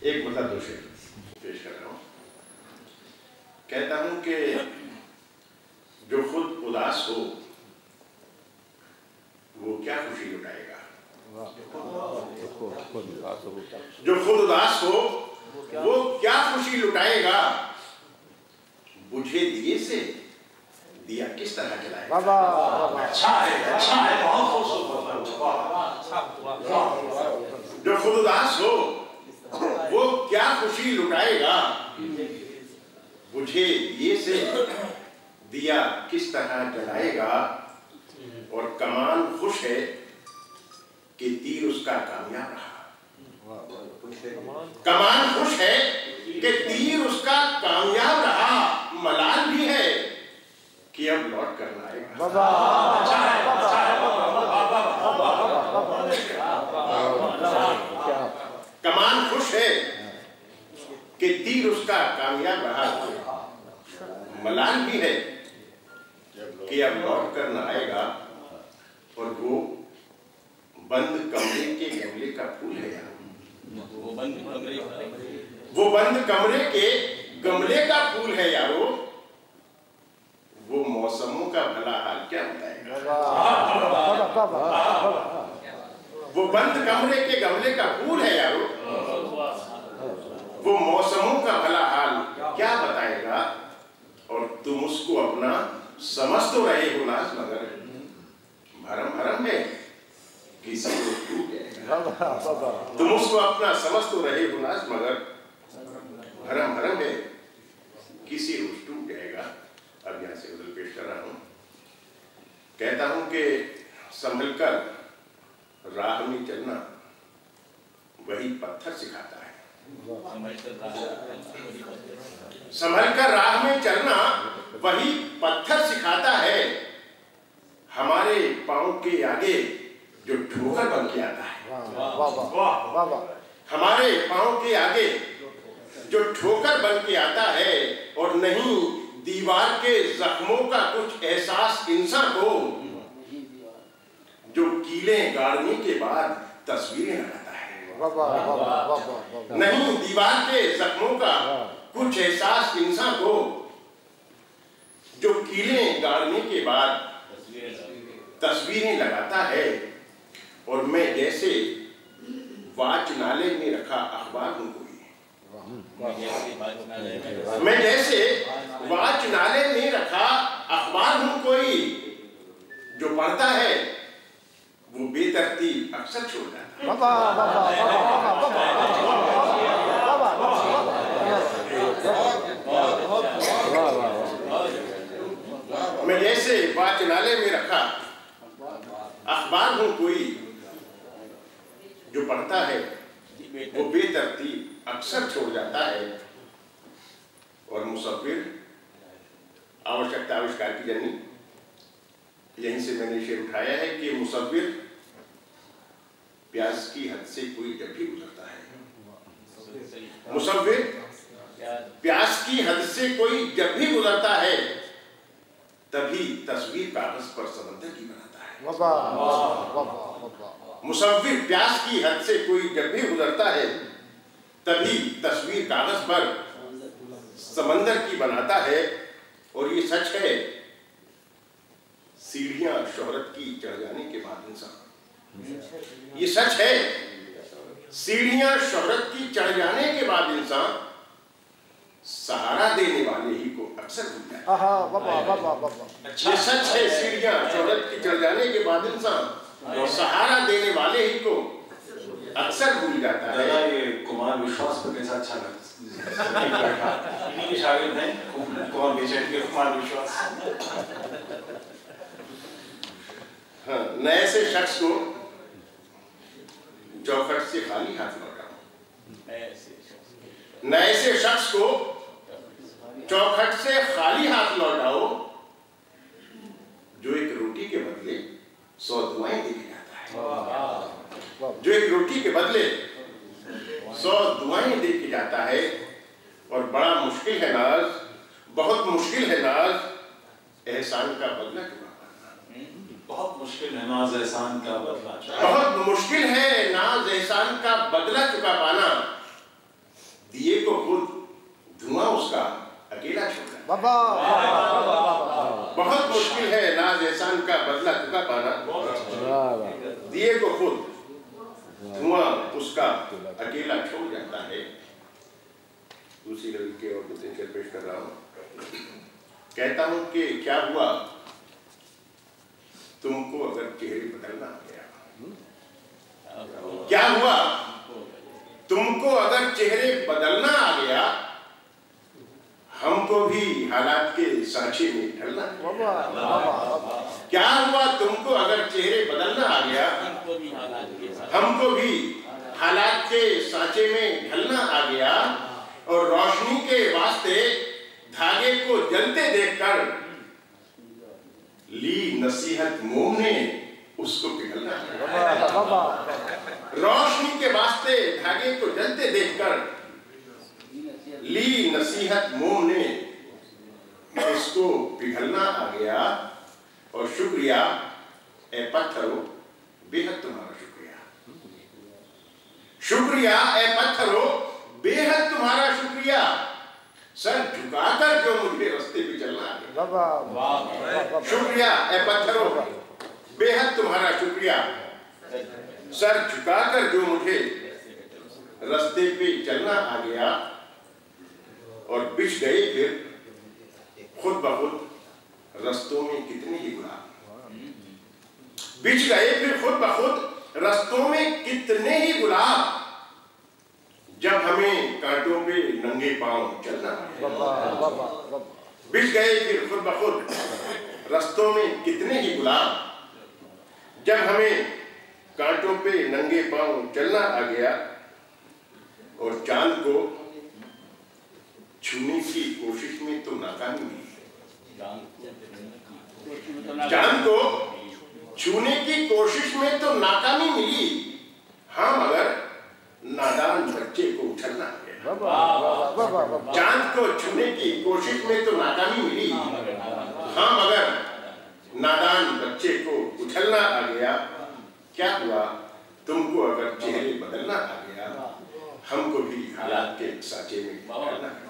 एक मतलब दो शेर पेश कर रहा हूँ। कहता हूँ कि जो खुद उदास हो वो क्या खुशी लुटाएगा। जो खुद उदास हो वो क्या खुशी लुटाएगा। बुझे दिए से दिया किस तरह जलाएगा। अच्छा है, बहुत खूबसूरत। जो खुद उदास हो वो क्या खुशी लुटाएगा। बुझे दिए से दिया किस तरह जलाएगा। और कमान खुश है कि तीर उसका कामयाब रहा। कमान खुश है कि तीर उसका कामयाब रहा। मलाल भी है कि अब लौट करना आएगा। कमान खुश है कि तीर उसका कामयाब रहा। मलाल भी है कि अब लौट करना आएगा। और वो बंद कमरे के गमले का फूल है यार। वो बंद कमरे के गमले का फूल है यारो। वो मौसमों का भला हाल क्या बताएगा। वो बंद कमरे के गमले का फूल है यारो। वो मौसमों का भला हाल क्या बताएगा। और तुम उसको अपना समझ तो रहे हो नाज मगर भरम भरम है किसी को टूट जाएगा। तुम उसको अपना समझ तो रहे हो नाज मगर भरम भरम है किसी रोज टूट जाएगा। अब यहाँ से गजल पेश कर रहा हूँ। कहता हूँ कि संभल कर राह में चलना वही पत्थर सिखाता है। संभल कर राह में चलना वही पत्थर सिखाता है। हमारे पांव के आगे जो ठोकर बन के आता है। हमारे पांव के आगे जो ठोकर बन के आता है। और नहीं दीवार के जख्मों का कुछ एहसास इंसान को जो कीले गाड़ने के बाद तस्वीरें लगाता है। नहीं दीवार के जख्मों का कुछ एहसास इंसान को जो कीले गाड़ने के बाद तस्वीरें लगाता है। और मैं जैसे वाचनालय में रखा अखबार हूं कोई। मैं जैसे वाचनालय में रखा अखबार हूं कोई। जो पढ़ता है वो बेतरतीब अक्सर छोड़ जाता है। मैं जैसे वाचनालय में रखा अखबार हूं कोई। जो पढ़ता है वो बेतरतीब अक्सर छोड़ जाता है। और मुसव्विर आवश्यकता आविष्कार की जननी। यहीं से मैंने शेर उठाया है कि मुसव्विर प्यास की हद से कोई जब भी गुजरता है। मुसव्विर प्यास की हद से कोई जब भी गुजरता है तभी तस्वीर कागज पर समंदर की बनाता है। मुसव्विर प्यास की हद से कोई जब भी गुजरता है तभी तस्वीर कागज पर समंदर की बनाता है। और ये सच है सीढ़ियां शोहरत की चढ़ जाने के बाद इंसान। ये सच है सीढ़ियां शोहरत की चढ़ जाने के बाद इंसान सहारा देने वाले ही को अक्सर भूल जाता है। ये सच है सीढ़ियां शोहरत की चढ़ जाने के बाद इंसान सहारा देने वाले ही को अक्सर भूल जाता है। ये कुमार विश्वास पर कैसा अच्छा लगता है। शागिर्द हैं कुमार विश्वास। हाँ, नए से शख्स को चौखट से खाली हाथ लौटाओ। नए से शख्स को चौखट से खाली हाथ लौटाओ। जो एक रोटी के बदले 100 दुआएं देके जाता है। जो एक रोटी के बदले 100 दुआएं देके जाता है। और बड़ा मुश्किल है नाज, बहुत मुश्किल है नाज एहसान का बदला चुका पाना। बहुत मुश्किल है नाज एहसान का बदला। बहुत मुश्किल है नाज एहसान का बदला चुका पाना। बहुत मुश्किल है नाज एहसान का बदला चुका पाना। दिए को खुद धुआं उसका अकेला छोड़ जाता है। दूसरी लड़की के और दूसरे शेर पेश कर रहा हूँ। कहता हूँ कि क्या हुआ तुमको अगर चेहरे बदलना आ गया? क्या हुआ तुमको अगर चेहरे बदलना आ गया? हमको भी हालात के सांचे में ढलना। क्या हुआ तुमको अगर चेहरे बदलना आ गया? हमको भी हालात के सांचे में ढलना आ गया। और रोशनी के वास्ते धागे को जलते देखकर ली नसीहत मोम ने उसको पिघलना। रोशनी के वास्ते धागे को जलते देखकर ली नसीहत मोम ने इसको पिघलना आ गया। और शुक्रिया ए पत्थरों बेहद तुम्हारा शुक्रिया। शुक्रिया ए पत्थरों बेहद तुम्हारा शुक्रिया। सर झुकाकर जो मुझे रास्ते पे चलना है। शुक्रिया ए पत्थरों बेहद तुम्हारा शुक्रिया। सर झुकाकर जो मुझे रास्ते पे चलना आ गया। और बिछ गए फिर खुद ब खुद रास्तों में कितने ही गुलाब। बिछ गए फिर खुद ब खुद रास्तों में कितने ही गुलाब। जब हमें कांटों पे नंगे पांव चलना। बिछ गए फिर खुद ब खुद रास्तों में कितने ही गुलाब। जब हमें कांटों पे नंगे पांव चलना आ गया। और चांद को छूने की कोशिश में तो नाकामी मिली। चांद को छूने की कोशिश में तो नाकामी मिली। हाँ मगर नादान बच्चे को उछलना आ गया। चांद को छूने की कोशिश में तो नाकामी मिली। हाँ मगर नादान बच्चे को उछलना आ गया। क्या हुआ तुमको अगर चेहरे बदलना आ गया? हमको भी हालात के सांचे में ढलना है।